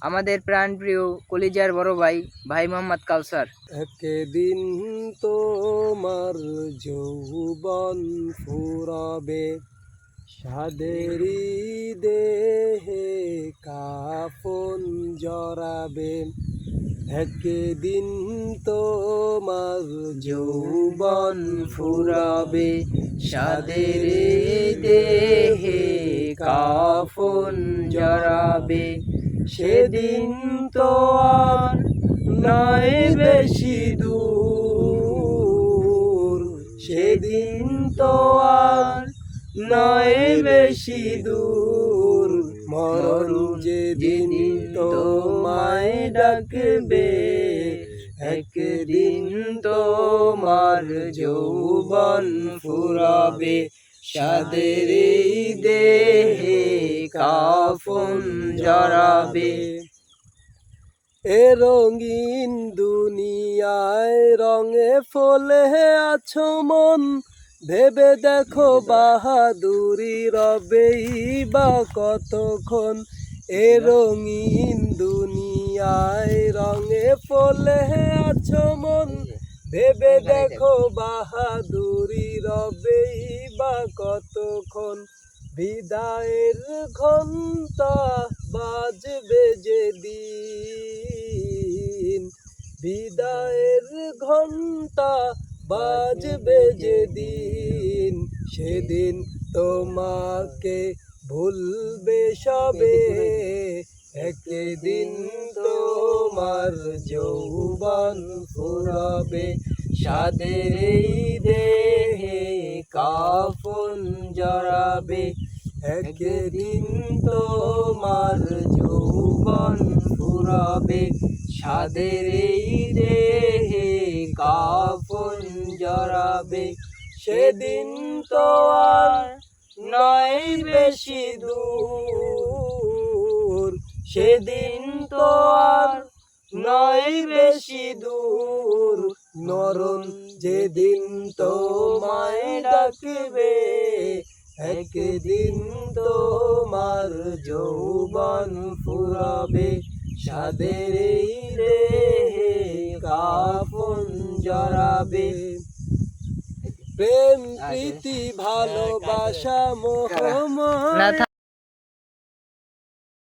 আমাদের প্রাণপ্রিয় কলিজার বড় ভাই ভাই মোহাম্মদ কাউসার। একদিন তোমার যৌবন ফুরাবে, সাদেরি দেহে কাফন জড়াবে। একদিন তোমার যৌবন ফুরাবে, সাদের দেহে কাফন জড়াবে। সেদিন তো আর নয় বেশি দূর, সেদিন তো আর নয় বেশি দূর। মরণ যেদিন তোমায় ডাকবে, একদিন তোমার যৌবন ফুরাবে, সাদের দেহে কাফন জড়াবে। এ রঙিন দুনিয়ায় রঙে ফলে আছো মন, ভেবে দেখো বাহাদুরি রবেই বা কতক্ষণ। এ রঙিন দুনিয়ায় রঙে ফলে আছো মন, ভেবে দেখো বাহাদুরি রবেই বা কতক্ষণ। বিদায়ের ঘন্টা বাজবে যেদিন, বিদায়ের ঘন্টা বাজবে যেদিন, সেদিন তোমাকে ভুলবে সবে। একদিন তোমার যৌবন ফুরাবে, সাদের দেহে কাফন জড়াবে। একদিন তোমার যৌবন ফুরাবে, সাদের দেহে কাফন জড়াবে। সেদিন তো আর নয় বেশি দূর, সেদিন তো আর নয় বেশি দূর। মরণ যেদিন তোমায় ডাকবে, একদিন তোমার যৌবন ফুরাবে, সাদের দেহে কাফন জড়াবে। প্রেম প্রীতি ভালোবাসা মোহ